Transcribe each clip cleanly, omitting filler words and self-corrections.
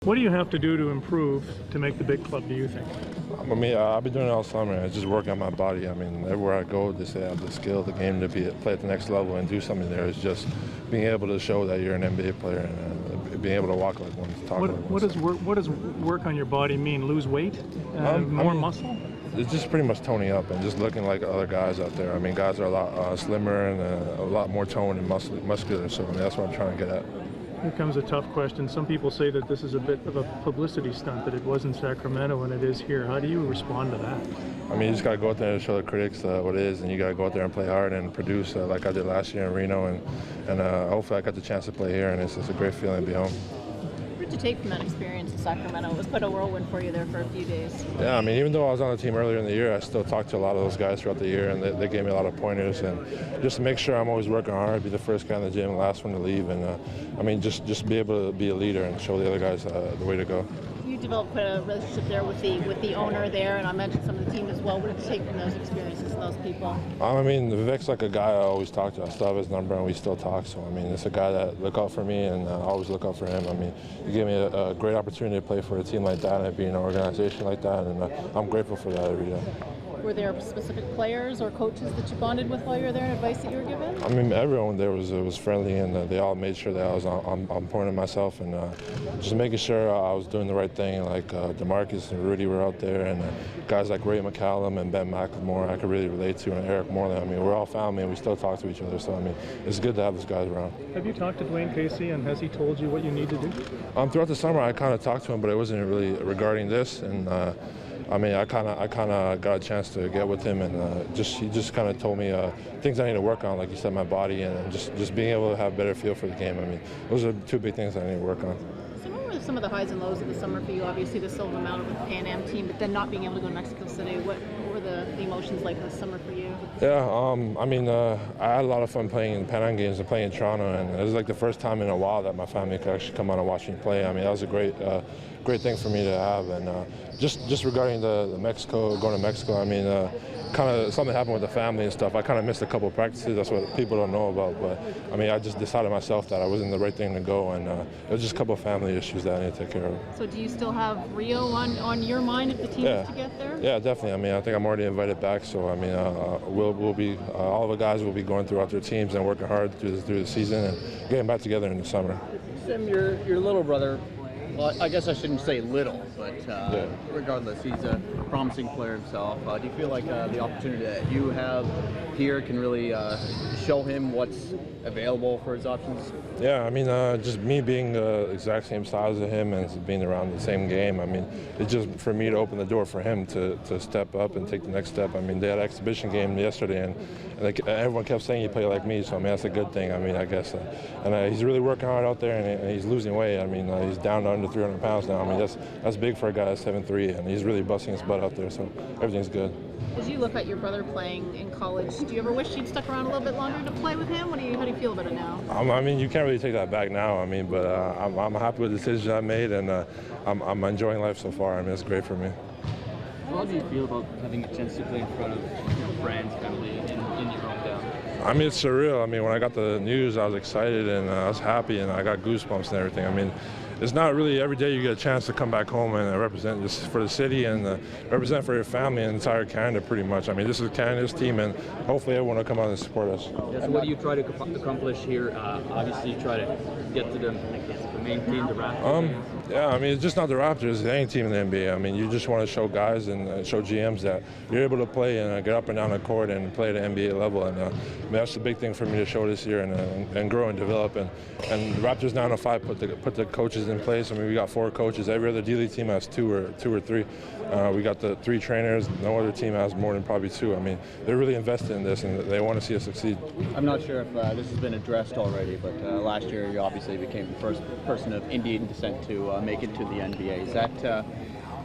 What do you have to do to improve to make the big club, do you think? I mean, I've been doing it all summer. It's just working on my body. I mean, everywhere I go, they say I have the skill, the game to play at the next level and do something there. It's just being able to show that you're an NBA player and being able to walk like one, talk like one. What does work on your body mean? Lose weight? More muscle? It's just pretty much toning up and just looking like other guys out there. I mean, guys are a lot slimmer and a lot more toned and muscular. So I mean, that's what I'm trying to get at. Here comes a tough question. Some people say that this is a bit of a publicity stunt, that it was in Sacramento and it is here. How do you respond to that? I mean, you just got to go out there and show the critics what it is, and you got to go out there and play hard and produce like I did last year in Reno, and hopefully I got the chance to play here, and it's a great feeling to be home. What did you take from that experience in Sacramento? It was quite a whirlwind for you there for a few days. Yeah, I mean, even though I was on the team earlier in the year, I still talked to a lot of those guys throughout the year, and they gave me a lot of pointers. And just to make sure I'm always working hard, be the first guy in the gym, the last one to leave, and I mean, just be able to be a leader and show the other guys the way to go. You developed quite a relationship there with the owner there, and I mentioned some of the team as well. What did you take from those experiences and those people? I mean, Vivek's like a guy I always talk to. I still have his number, and we still talk. So, I mean, it's a guy that look out for me, and I always look out for him. I mean, he gave me a great opportunity to play for a team like that and be in an organization like that, and I'm grateful for that every day. Were there specific players or coaches that you bonded with while you were there, and advice that you were given? I mean, everyone there was friendly, and they all made sure that I was on point of myself, and just making sure I was doing the right thing. Like DeMarcus and Rudy were out there, and guys like Ray McCallum and Ben McLemore I could really relate to, and Eric Moreland. I mean, we're all family, and we still talk to each other. So I mean, it's good to have those guys around. Have you talked to Dwayne Casey, and has he told you what you need to do? Throughout the summer, I kind of talked to him, but it wasn't really regarding this, and. I mean, I kind of got a chance to get with him, and he just kind of told me things I need to work on, like you said, my body, and just being able to have a better feel for the game. I mean, those are two big things I need to work on. So what were some of the highs and lows of the summer for you? Obviously, the silver medal with the Pan Am team, but then not being able to go to Mexico City. What were the emotions like this summer for you? Yeah, I mean, I had a lot of fun playing in the Pan Am games and playing in Toronto, and it was like the first time in a while that my family could actually come out and watch me play. I mean, that was a great thing for me to have, and just regarding the Mexico, going to Mexico, I mean, kind of something happened with the family and stuff. I kind of missed a couple of practices. That's what people don't know about, but I mean, I just decided myself that I wasn't the right thing to go, and it was just a couple of family issues that I need to take care of. So do you still have Rio on your mind if the team is to get there? Yeah, definitely. I mean, I think I'm already invited back, so I mean, we'll be all the guys will be going throughout their teams and working hard through the season and getting back together in the summer. Sim, your little brother. Well, I guess I shouldn't say little, but regardless, he's a promising player himself. Do you feel like the opportunity that you have here can really show him what's available for his options? Yeah, I mean, just me being the exact same size as him and being around the same game, I mean, it's just for me to open the door for him to step up and take the next step. I mean, they had an exhibition game yesterday, and everyone kept saying he played like me, so I mean, that's a good thing, I mean, I guess. And he's really working hard out there, and he's losing weight. I mean, he's down to under 300 pounds now. I mean, that's big for a guy that's 7'3", and he's really busting his butt out there, so everything's good. As you look at your brother playing in college, do you ever wish you'd stuck around a little bit longer to play with him? How do you feel about it now? I mean, you can't really take that back now. I mean, but I'm happy with the decision I made, and I'm enjoying life so far. I mean, it's great for me. How do you feel about having a chance to play in front of your friends, family, in your hometown? I mean, it's surreal. I mean, when I got the news, I was excited and I was happy, and I got goosebumps and everything. I mean, it's not really every day you get a chance to come back home and represent just for the city and represent for your family and entire Canada, pretty much. I mean, this is Canada's team, and hopefully everyone will come out and support us. Yeah, so what do you try to accomplish here? Obviously, you try to get to the main team, the Raptors. Yeah, I mean, it's just not the Raptors, it's any team in the NBA. I mean, you just want to show guys and show GMs that you're able to play and get up and down the court and play at the NBA level. And I mean, that's the big thing for me to show this year and grow and develop. And the Raptors 905 put the coaches in place. I mean, we got 4 coaches. Every other D-League team has 2 or 3. We got the 3 trainers. No other team has more than probably 2. I mean, they're really invested in this, and they want to see us succeed. I'm not sure if this has been addressed already, but last year you obviously became the first person of Indian descent to make it to the NBA. Is that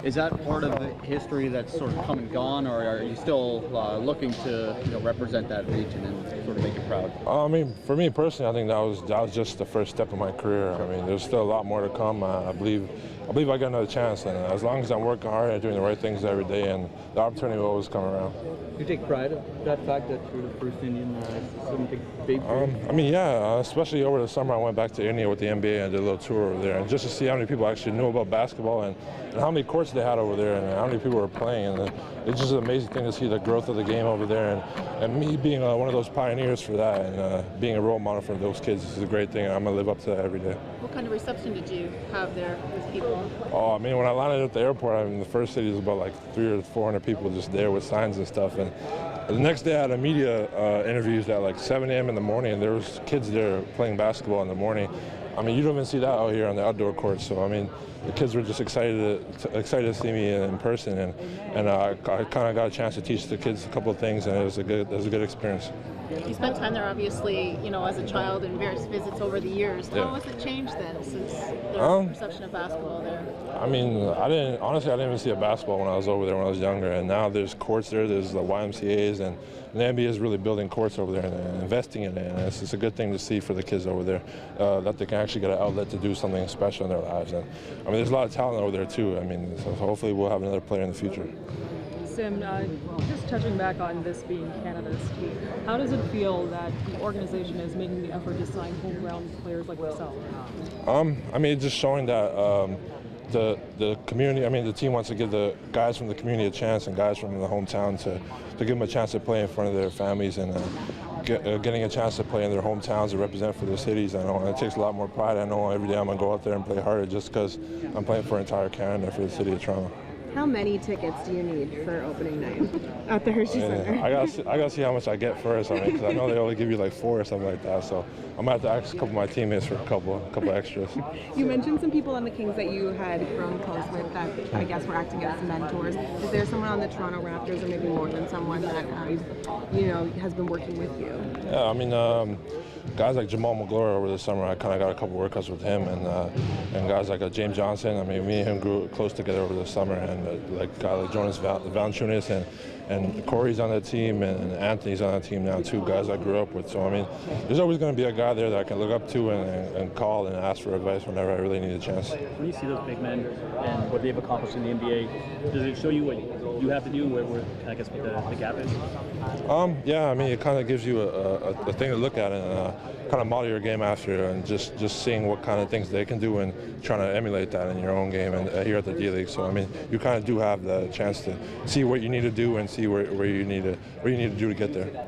Is that part of the history that's sort of come and gone, or are you still looking to represent that region and sort of make it proud? I mean, for me personally, I think that was just the first step of my career. I mean, there's still a lot more to come. I believe I got another chance, and as long as I'm working hard and doing the right things every day, and the opportunity will always come around. Do you take pride in that fact that you're the first Indian something big? I mean, yeah, especially over the summer, I went back to India with the NBA and did a little tour over there, and just to see how many people actually knew about basketball and how many courts they had over there and how many people were playing. And it's just an amazing thing to see the growth of the game over there, and me being one of those pioneers for that and being a role model for those kids is a great thing, and I'm going to live up to that every day. What kind of reception did you have there with people? Oh, I mean, when I landed at the airport, I mean, the first city was about like 300 or 400 people just there with signs and stuff. And the next day I had a media interviews at like 7 a.m. in the morning, and there was kids there playing basketball in the morning. I mean, you don't even see that out here on the outdoor courts. So, I mean, the kids were just excited to see me in person, and I kind of got a chance to teach the kids a couple of things, and it was a good experience. You spent time there, obviously, as a child in various visits over the years. How has it changed then since the perception of basketball there? I mean, I didn't even see a basketball when I was over there when I was younger, and now there's courts there, there's the YMCA's, and the NBA is really building courts over there and investing in it, and it's a good thing to see for the kids over there, that they can actually get an outlet to do something special in their lives. And I mean, there's a lot of talent over there too. I mean, so hopefully we'll have another player in the future. Sim, just touching back on this being Canada's team, how does it feel that the organization is making the effort to sign homegrown players like yourself? I mean, it's just showing that the community, I mean, the team wants to give the guys from the community a chance and guys from the hometown to give them a chance to play in front of their families and getting a chance to play in their hometowns and represent for their cities. I know it takes a lot more pride. I know every day I'm going to go out there and play harder just because I'm playing for entire Canada for the city of Toronto. How many tickets do you need for opening night at the Hershey Center? I gotta see how much I get first. I mean, because I know they only give you like 4 or something like that. So I'm gonna have to ask a couple of my teammates for a couple extras. You mentioned some people on the Kings that you had grown close with that I guess were acting as mentors. Is there someone on the Toronto Raptors, or maybe more than someone that has been working with you? Yeah, I mean, guys like Jamal McGlory over the summer, I kind of got a couple workouts with him, and guys like James Johnson. I mean, me and him grew close together over the summer, and like a guy like Jonas Valanciunas and Corey's on the team, and Anthony's on the team now too, guys I grew up with. So I mean, there's always going to be a guy there that I can look up to and call and ask for advice whenever I really need a chance. When you see those big men and what they've accomplished in the NBA, does it show you what you have to do, where I guess what the gap is? Yeah, I mean, it kind of gives you a thing to look at and kind of model your game after, and just seeing what kind of things they can do and trying to emulate that in your own game and here at the D League. So I mean, you kind of do have the chance to see what you need to do and see where you need to do to get there.